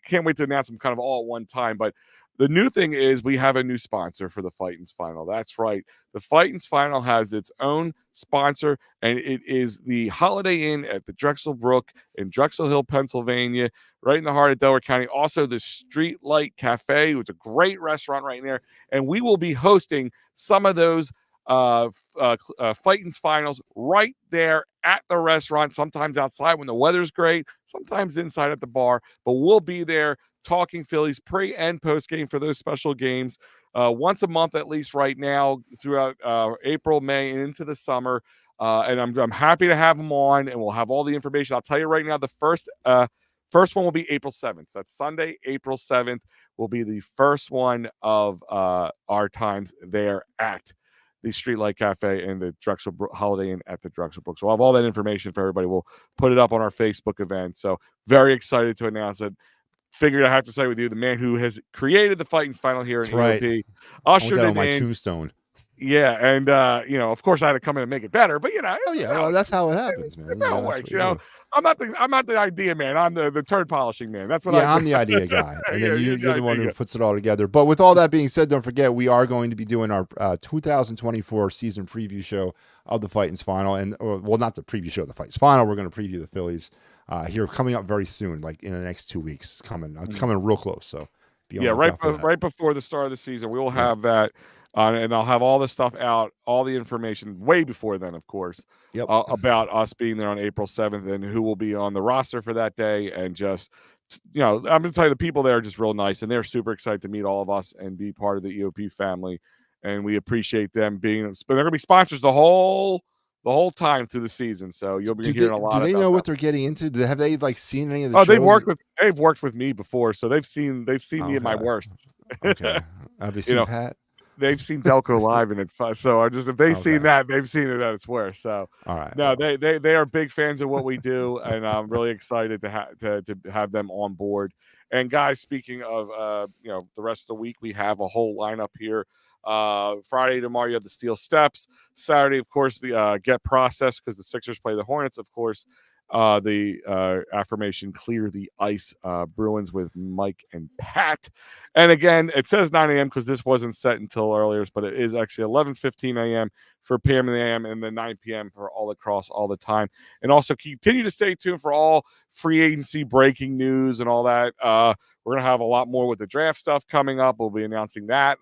Can't wait to announce them kind of all at one time. But the new thing is we have a new sponsor for the Fightins Final. That's right. The Fightins Final has its own sponsor, and it is the Holiday Inn at the Drexel Brook in Drexel Hill, Pennsylvania, right in the heart of Delaware County. Also, the Streetlight Cafe, which is a great restaurant right there. And we will be hosting some of those Fightins Finals right there at the restaurant, sometimes outside when the weather's great, sometimes inside at the bar. But we'll be there talking Phillies pre and post game for those special games once a month at least right now throughout April, May, and into the summer. And I'm happy to have them on, and we'll have all the information. I'll tell you right now, the first one will be April 7th. So that's Sunday, April 7th will be the first one of our times there at the Streetlight Cafe and the Drexel Holiday Inn at the Drexel Brook. So I'll have all that information for everybody. We'll put it up on our Facebook event. So very excited to announce it. Figured I have to say with you, the man who has created the Fightins Final here in EOP, ushered it on my in. tombstone. Yeah, and of course, I had to come in and make it better. But that's how it happens, man. That's how it works. I'm not the idea man. I'm the turd polishing man. That's what I'm the idea guy, and then you're the one who puts it all together. But with all that being said, don't forget we are going to be doing our 2024 season preview show of the Fightins Final, and not the preview show of the Fightins Final. We're going to preview the Phillies here coming up very soon, like in the next 2 weeks. It's coming real close. So right before the start of the season, we will have that. And I'll have all the stuff out, all the information way before then, of course, about us being there on April 7th and who will be on the roster for that day. And just, I'm going to tell you, the people there are just real nice, and they're super excited to meet all of us and be part of the EOP family. And we appreciate them being, but they're going to be sponsors the whole time through the season. So you'll be hearing a lot. Do they know what they're getting into? Have they seen any of the shows? They've worked with me before. So they've seen me at my worst. Okay. Have they seen Pat? They've seen Delco live, and it's fun. So if they've seen that, they've seen it at its worst. So all right, no, they are big fans of what we do, and I'm really excited to have them on board. And guys, speaking of the rest of the week, we have a whole lineup here. Friday tomorrow you have the Steel Steps. Saturday, of course, the Get Processed because the Sixers play the Hornets. Of course, the affirmation Clear the Ice Bruins with Mike and Pat. And again, it says 9 a.m. because this wasn't set until earlier, but it is actually 11:15 a.m. for PM and AM, and then 9 p.m. for all across all the time. And also continue to stay tuned for all free agency breaking news and all that. We're going to have a lot more with the draft stuff coming up. We'll be announcing that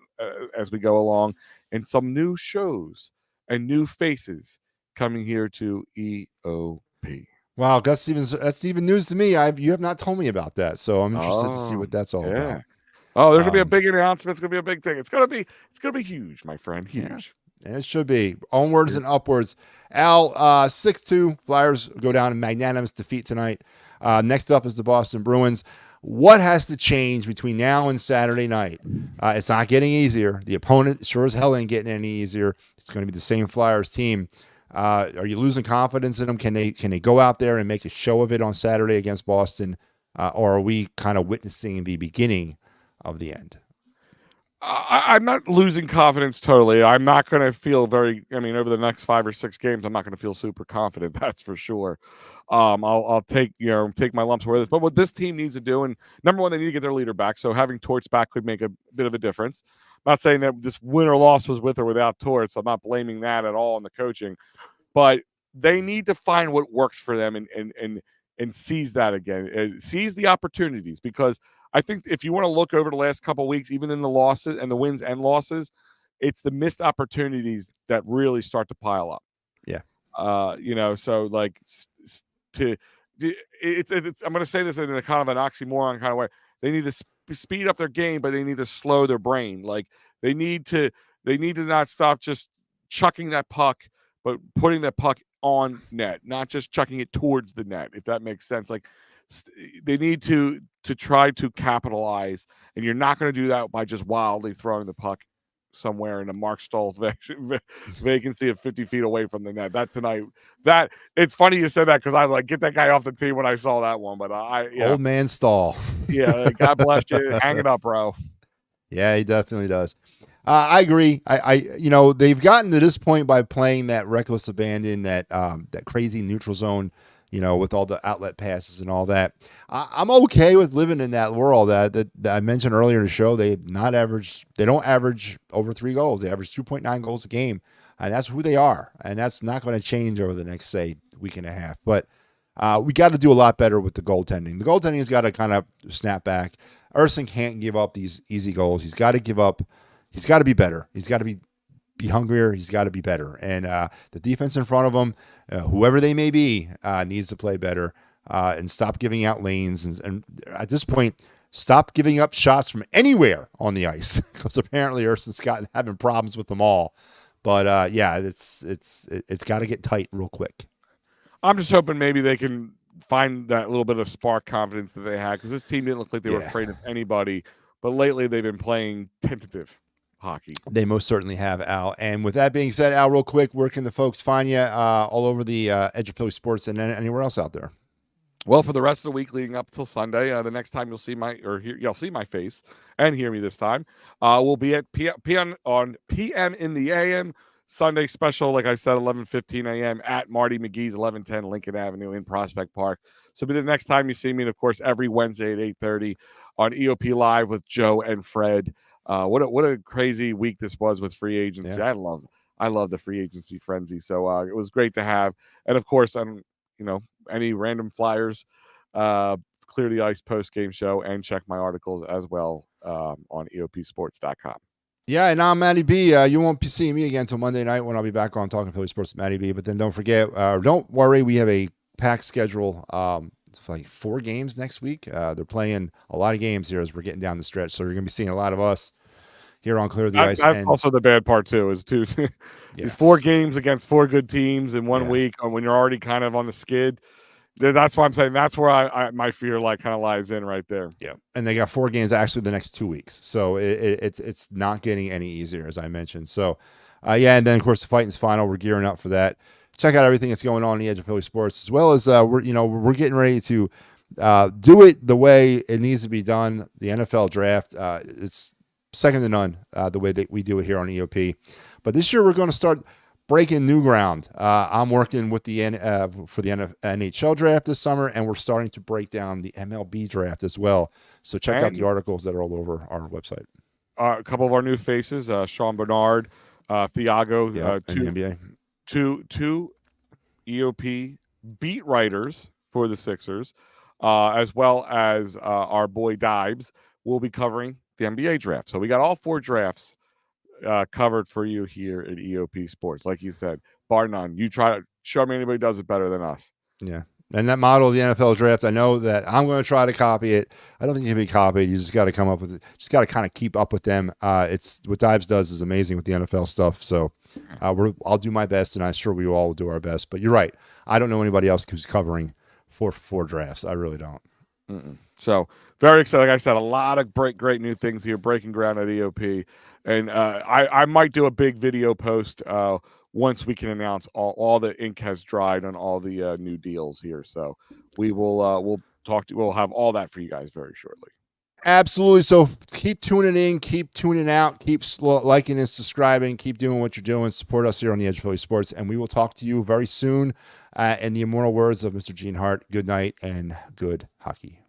as we go along, and some new shows and new faces coming here to EOP. Wow, that's even news to me. You have not told me about that, so I'm interested to see what that's all about. Oh, there's gonna be a big announcement. It's gonna be a big thing. It's gonna be huge, my friend. Huge. Yeah, and it should be onwards and upwards. Al, 6-2 Flyers go down in magnanimous defeat tonight. Next up is the Boston Bruins. What has to change between now and Saturday night? It's not getting easier. The opponent sure as hell ain't getting any easier. It's going to be the same Flyers team. Are you losing confidence in them? Can they go out there and make a show of it on Saturday against Boston, or are we kind of witnessing the beginning of the end? I'm not losing confidence totally. I'm not going to feel over the next 5 or 6 games, I'm not going to feel super confident. That's for sure. I'll take my lumps with this. But what this team needs to do, and number one, they need to get their leader back. So having Torts back could make a bit of a difference. I'm not saying that this win or loss was with or without Torts. I'm not blaming that at all in the coaching, but they need to find what works for them and seize that again, seize the opportunities, because I think if you want to look over the last couple of weeks, even in the losses and the wins and losses, it's the missed opportunities that really start to pile up. Yeah. So like it's I'm going to say this in a kind of an oxymoron kind of way. They need to speed up their game, but they need to slow their brain. Like they need to not stop just chucking that puck, but putting that puck on net, not just chucking it towards the net, if that makes sense. Like they need to try to capitalize, and you're not going to do that by just wildly throwing the puck somewhere in a Mark Stahl vacancy of 50 feet away from the net. That it's funny you said that, because I like get that guy off the team when I saw that one. But old man Stahl. Yeah, God bless you. Hang it up, bro. Yeah, he definitely does. I agree. They've gotten to this point by playing that reckless abandon, that crazy neutral zone with all the outlet passes and all that. I'm okay with living in that world that I mentioned earlier in the show. They don't average over 3 goals. They average 2.9 goals a game, and that's who they are. And that's not going to change over the next, say, week and a half. But we got to do a lot better with the goaltending. The goaltending has got to kind of snap back. Erson can't give up these easy goals. He's got to give up. He's got to be better. He's got to be hungrier. He's got to be better. And the defense in front of him, whoever they may be, needs to play better and stop giving out lanes. And at this point, stop giving up shots from anywhere on the ice, because apparently Erson Scott having problems with them all. But yeah, it's got to get tight real quick. I'm just hoping maybe they can find that little bit of spark confidence that they had, because this team didn't look like they were afraid of anybody. But lately, they've been playing tentative hockey. They most certainly have, Al. And with that being said, Al, real quick, where can the folks find you all over the Edge of Philly Sports and anywhere else out there? Well, for the rest of the week leading up till Sunday, the next time you'll see you'll see my face and hear me this time, we'll be at PM in the AM Sunday special, like I said, 11:15 a.m. at Marty McGee's 1110 Lincoln Avenue in Prospect Park. So be the next time you see me, and of course every Wednesday at 8:30 on EOP Live with Joe and Fred. What a crazy week this was with free agency. Yeah. I love the free agency frenzy. So it was great to have, and of course any random flyers, Clear the Ice post game show, and check my articles as well on EOPsports.com. Yeah, and I'm Matty B. You won't be seeing me again until Monday night when I'll be back on Talking Philly Sports with Matty B. But then don't forget, don't worry, we have a packed schedule. It's like 4 games next week. They're playing a lot of games here as we're getting down the stretch. So you're going to be seeing a lot of us here on Clear the Ice. That's also the bad part, too, is these 4 games against 4 good teams in 1 week when you're already kind of on the skid. That's why I'm saying that's where my fear kind of lies in right there. Yeah, and they got 4 games actually the next 2 weeks, so it's not getting any easier, as I mentioned. So, and then of course the Fighting's final. We're gearing up for that. Check out everything that's going on in the Edge of Philly Sports, as well as we're getting ready to do it the way it needs to be done. The NFL draft, it's second to none the way that we do it here on EOP. But this year we're going to start breaking new ground. I'm working with the for the NHL draft this summer, and we're starting to break down the MLB draft as well. So check out the articles that are all over our website. A couple of our new faces, Sean Bernard, Thiago, two EOP beat writers for the Sixers, as well as our boy Dibes will be covering the NBA draft. So we got all 4 drafts covered for you here at EOP Sports. Like you said, bar none. You try to show me anybody does it better than us. Yeah. And that model of the NFL draft, I know that I'm going to try to copy it. I don't think it can be copied. You just got to come up with it. Just got to kind of keep up with them. It's what Dibes does is amazing with the NFL stuff. So I'll do my best, and I'm sure we all will do our best. But you're right. I don't know anybody else who's covering 4 drafts. I really don't. So very excited. Like I said, a lot of great new things here, breaking ground at EOP. And I might do a big video post once we can announce all the ink has dried on all the new deals here. So we will we'll have all that for you guys very shortly. Absolutely. So keep tuning in, keep tuning out, keep liking and subscribing, keep doing what you're doing. Support us here on the Edge of Philly Sports, and we will talk to you very soon. In the immortal words of Mr. Gene Hart, good night and good hockey.